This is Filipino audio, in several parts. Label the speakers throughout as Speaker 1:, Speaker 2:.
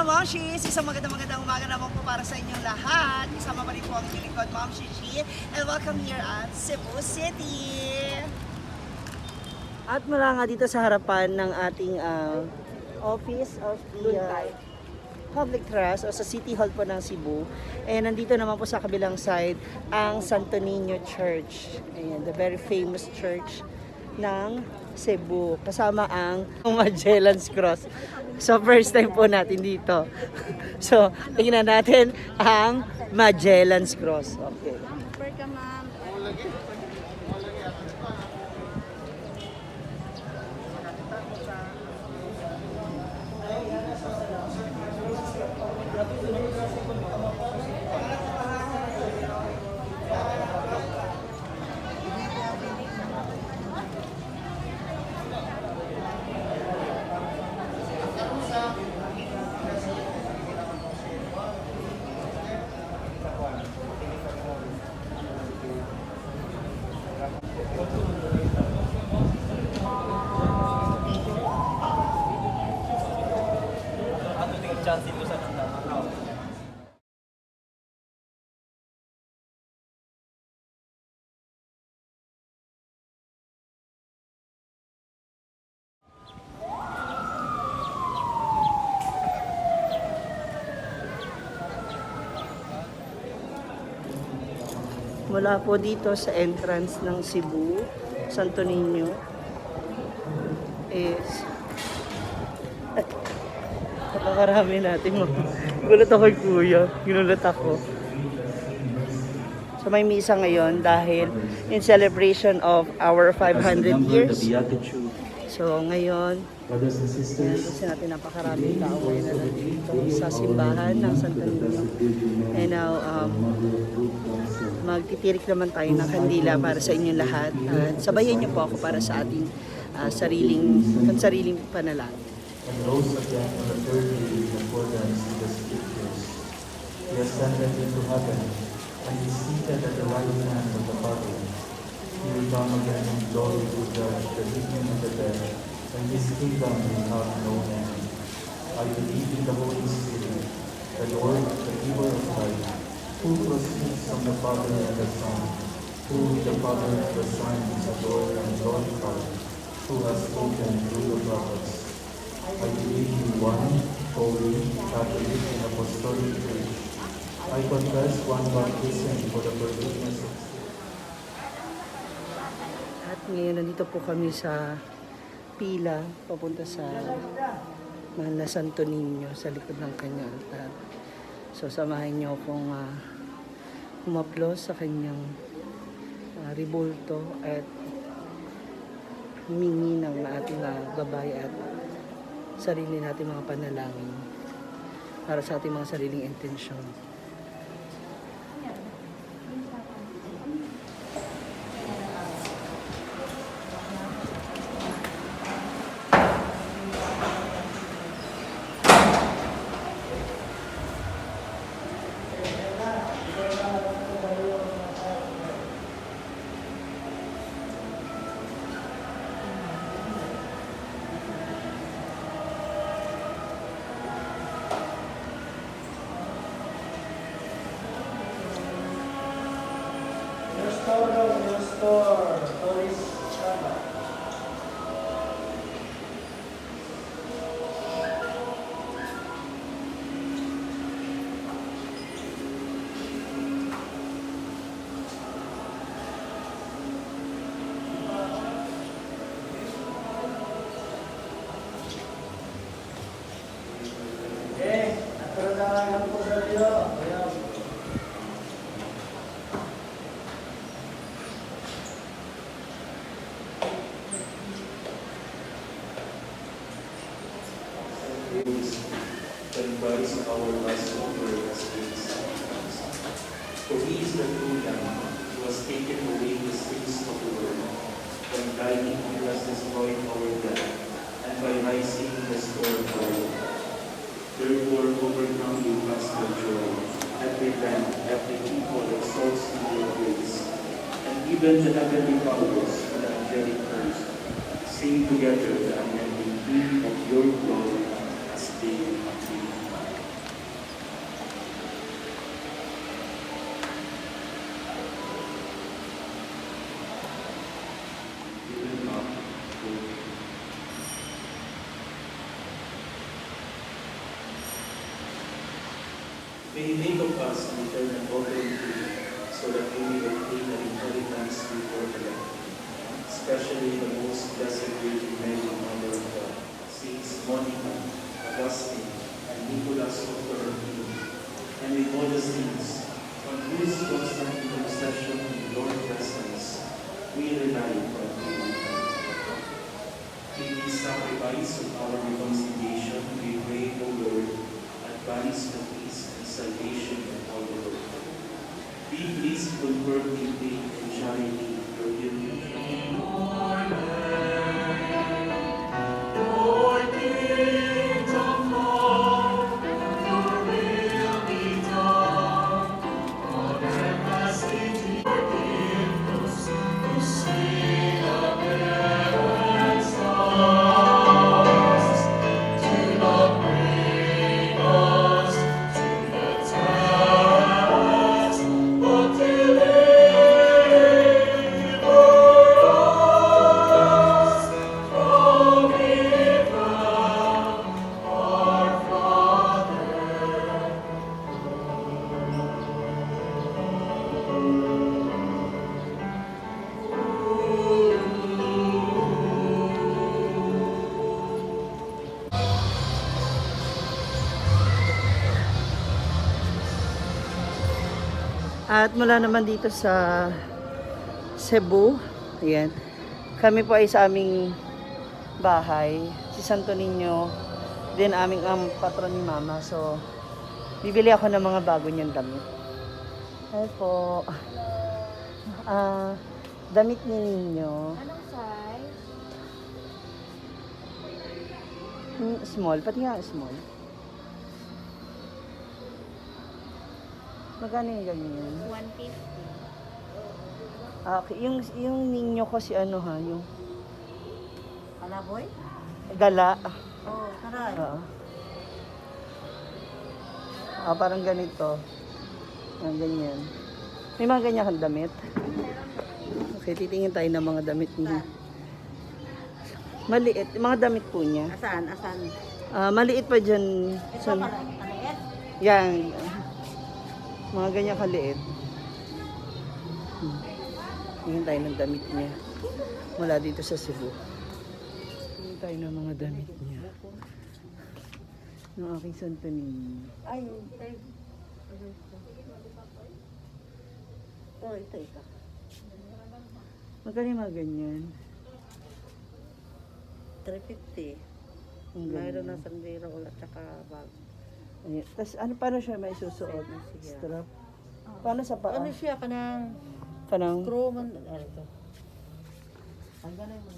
Speaker 1: mga Momshies! Isang magandang umaga naman po para sa inyong lahat. Isama pa rin po ang inyong lingkod, Ma'am Shishi. And welcome here at Cebu City! At mula nga dito sa harapan ng ating office of the Public Trust o sa City Hall po ng Cebu. And nandito naman po sa kabilang side ang Santo Niño Church. Ayan, the very famous church ng Cebu. Kasama ang Magellan's Cross. So first time po natin dito. So tingnan natin ang Magellan's Cross. Okay. Mula po dito sa entrance ng Cebu, Santo Niño, is napakarami natin. Gulat ako kay Kuya. Ginulat ako. So may misa ngayon dahil in celebration of our 500 years. So ngayon, kasi natin napakaraming tao ngayon na nandito sa simbahan ng Santo Niño. And now, magtitirik naman tayo ng kandila para sa inyong lahat. Sabayan niyo po ako para sa ating sariling panalangin.
Speaker 2: And rose again on the third day in accordance with the Scriptures. He ascended into heaven, and is seated at the right hand of the Father. He will come again in glory to judge the living and the dead, and his kingdom will have no end. I believe in the Holy Spirit, the Lord, the giver of life, who proceeds from the Father and the Son, who with the Father and the Son is adored and glorified, who has spoken through the prophets. I believe in one holy, Catholic, and Apostolic Church. I confess one baptism for the forgiveness of sins.
Speaker 1: At ngayon nandito po kami sa pila papunta sa mahal na Santo Niño sa likod ng kanyang altar. So samahan niyo akong humaplos sa kanyang ribulto at humingi ng ating gabay at sarili natin mga panalangin para sa ating mga sariling intensyon.
Speaker 2: That embodies our last offer as grace. For he is the true Lamb who has taken away the sins of the world. By dying, he has destroyed our death, and by rising, restored our life. Therefore, overcome with paschal joy. Every land, every people exalts in your grace. And even the heavenly powers and the angelic host sing together the unending hymn of your glory as they acclaim. May He make of us an eternal offering to you, so that we may obtain an inheritance before the Lord. Especially the most blessed Virgin Mary, Mother of God, Saints Monica, Augustine, and Nicholas of Torino, and with all the saints, on whose constant intercession in your presence, we rely for healing. In this sacrifice of our reconciliation, we pray, O Lord, advance the peace and salvation of all the world. Be pleased to confirm in faith and charity your union.
Speaker 1: At mula naman dito sa Cebu, ayan, kami po ay sa aming bahay, si Santo Niño, din aming patron ni Mama. So, bibili ako ng mga bago niyang damit. Ay po. Damit ni Niño.
Speaker 3: Anong size?
Speaker 1: Small, pati nga small. Magkano yung ganyan?
Speaker 3: 150.
Speaker 1: Okay, yung Niño ko si ano ha, yung
Speaker 3: Palaboy?
Speaker 1: gala.
Speaker 3: Oo, taray.
Speaker 1: Oo. Parang ganito. Ganyan. May mga ganyan kang damit? Okay, titingin tayo ng mga damit niya. Maliit. Mga damit po niya.
Speaker 3: Asan? Asan?
Speaker 1: Maliit pa dyan.
Speaker 3: Ito pala, paliit.
Speaker 1: Yan. Mga ganyan kaliit. Tingin tayo ng damit niya. Mula dito sa Cebu. Tingin tayo ng mga damit niya. Ng aking Santo Niño.
Speaker 3: Ay, oh, ito.
Speaker 1: Magkano yung mga ganyan?
Speaker 3: 350.
Speaker 1: Ang
Speaker 3: Mayroon
Speaker 1: ganyan.
Speaker 3: na sandero ulat tsaka bag.
Speaker 1: Ayan. Tapos ano, paano siya may susuot? Strap. Paano sa paa?
Speaker 3: Ano siya? Kanang
Speaker 1: Kanang,
Speaker 3: screw man. Ano ito? Ang ganay mo.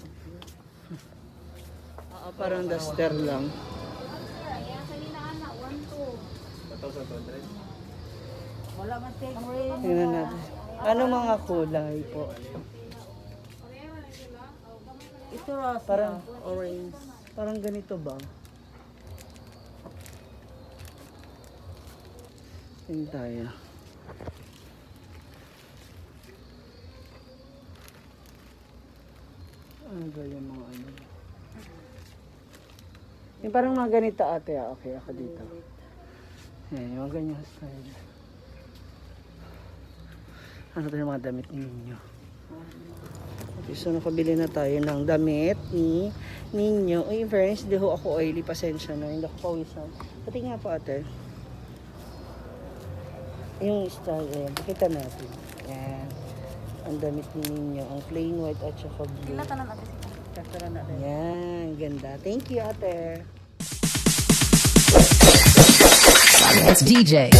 Speaker 1: parang duster lang.
Speaker 3: Wala man take ring.
Speaker 1: Tingnan natin. Ano mga kulay po?
Speaker 3: Ito rasa.
Speaker 1: Parang-
Speaker 3: orange.
Speaker 1: Parang ganito ba? Tingnan tayo. Ano ba yung mga ano? Yung parang mga ganito ate, okay ako dito. Yan, yung mga ganyan style. Ano tayo yung mga damit ninyo? Okay, so nakabili na tayo ng damit ni Ninyo. Uy, in fairness, di ho ako oily, pasensya na, hindi ako pawisan. Pati nga po ate. Yung style, ayan, pakita natin. Yan. Ang damit ni Ninyo, ang plain white at saka blue.
Speaker 3: Sila tanan ate sila. Kastara na din.
Speaker 1: Yan, ganda. Thank you ate.
Speaker 4: It's DJ.